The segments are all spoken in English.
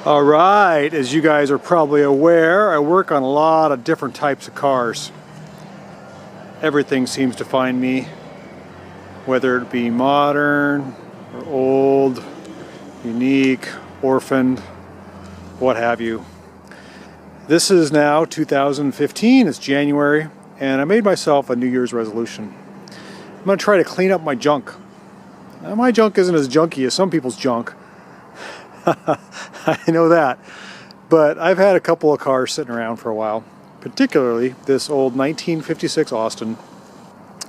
Alright, as you guys are probably aware, I work on a lot of different types of cars. Everything seems to find me, whether it be modern or old, unique, orphaned, what have you. This is now 2015, it's January, and I made myself a New Year's resolution. I'm going to try to clean up my junk. Now, my junk isn't as junky as some people's junk. I know that, but I've had a couple of cars sitting around for a while, particularly this old 1956 Austin.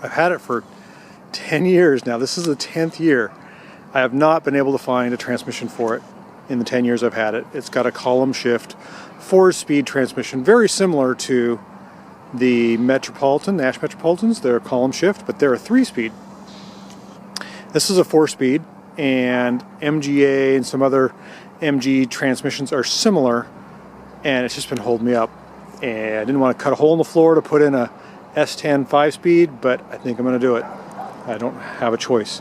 I've had it for 10 years now. This is the 10th year. I have not been able to find a transmission for it in the 10 years I've had it. It's got a column shift 4-speed transmission, very similar to the Metropolitan, Nash Metropolitans. They're a column shift, but they're a 3-speed. This is a 4-speed. And MGA and some other MG transmissions are similar, and it's just been holding me up. And I didn't want to cut a hole in the floor to put in a S10 5-speed, but I think I'm going to do it. I don't have a choice.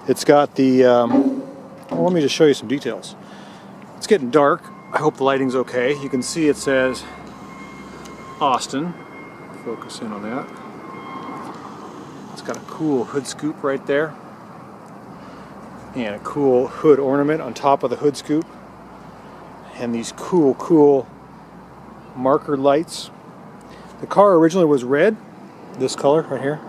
It's got the, well, let me just show you some details. It's getting dark. I hope the lighting's okay. You can see it says Austin. Focus in on that. It's got a cool hood scoop right there, and a cool hood ornament on top of the hood scoop, and these cool marker lights. The car originally was red, this color right here,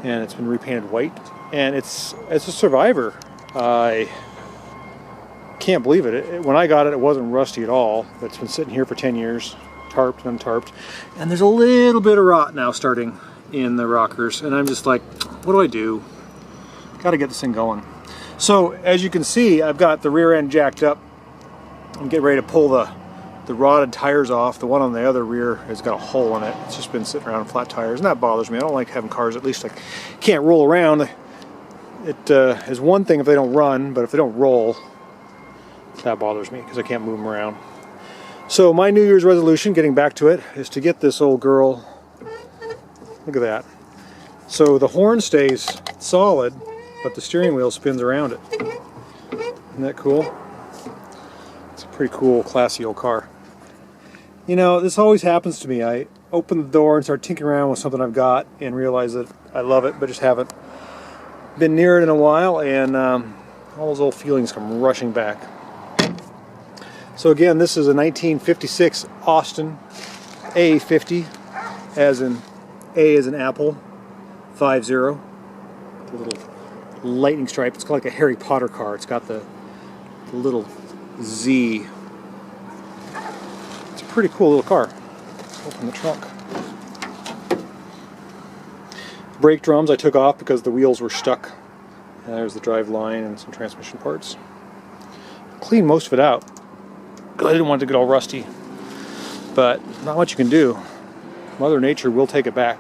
and it's been repainted white, and it's a survivor. I can't believe it. When I got it, it wasn't rusty at all. It's been sitting here for 10 years, tarped and untarped, and there's a little bit of rot now starting in the rockers, and I'm just like, what do I do? Gotta get this thing going. So as you can see, I've got the rear end jacked up. I'm getting ready to pull the rotted tires off. The one on the other rear has got a hole in it. It's just been sitting around in flat tires, and that bothers me. I don't like having cars, at least I can't roll around. It is one thing if they don't run, but if they don't roll, that bothers me because I can't move them around. So my New Year's resolution, getting back to it, is to get this old girl, look at that. So the horn stays solid, but the steering wheel spins around it. Isn't that cool? It's a pretty cool, classy old car. You know, this always happens to me. I open the door and start tinkering around with something I've got and realize that I love it, but just haven't been near it in a while, and all those old feelings come rushing back. So again, this is a 1956 Austin A-50, as in A as in apple, 50. The little lightning stripe. It's like a Harry Potter car. It's got the little Z. It's a pretty cool little car. Let's open the trunk. Brake drums I took off because the wheels were stuck. And there's the drive line and some transmission parts. Cleaned most of it out because I didn't want it to get all rusty. But not much you can do. Mother Nature will take it back.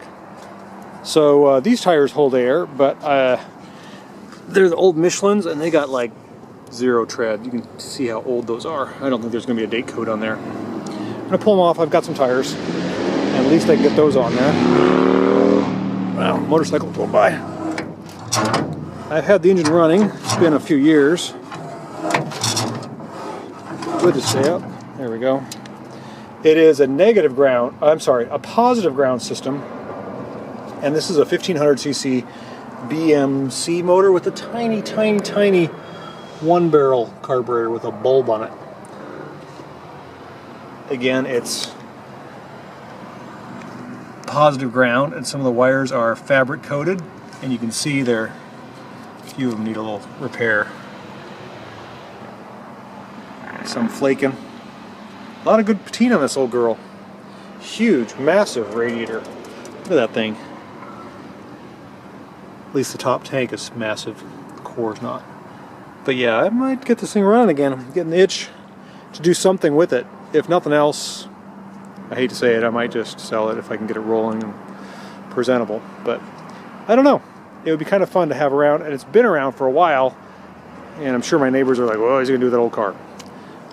So these tires hold air, but they're the old Michelins, and they got like 0 tread. You can see how old those are. I don't think there's going to be a date code on there. I'm going to pull them off. I've got some tires, and at least I can get those on there. Wow, motorcycle going by. I've had the engine running. It's been a few years. Good to stay up. There we go. It is a a positive ground system, and this is a 1500cc BMC motor with a tiny 1-barrel carburetor with a bulb on it. Again, it's positive ground, and some of the wires are fabric coated, and you can see a few of them need a little repair. Some flaking. A lot of good patina on this old girl. Huge, massive radiator. Look at that thing. At least the top tank is massive. The core is not. But yeah, I might get this thing running again. I'm getting the itch to do something with it. If nothing else, I hate to say it, I might just sell it if I can get it rolling and presentable. But I don't know. It would be kind of fun to have around, and it's been around for a while, and I'm sure my neighbors are like, well, what's he going to do with that old car?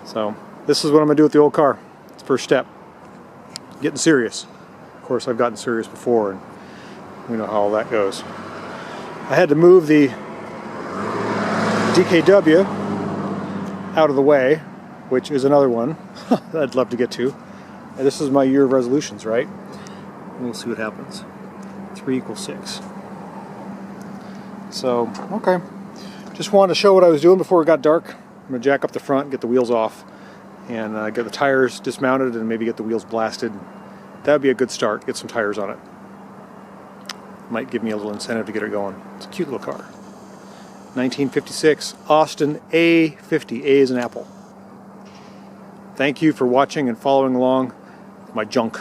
So this is what I'm going to do with the old car. It's the first step. Getting serious. Of course, I've gotten serious before, and we know how all that goes. I had to move the DKW out of the way which is another one I'd love to get to. And this is my year of resolutions, right? And we'll see what happens. 3 = 6. So, okay. Just wanted to show what I was doing before it got dark. I'm going to jack up the front, get the wheels off, and get the tires dismounted and maybe get the wheels blasted. That would be a good start. Get some tires on it. Might give me a little incentive to get it going. It's a cute little car. 1956 Austin A-50. A is an apple. Thank you for watching and following along with my junk.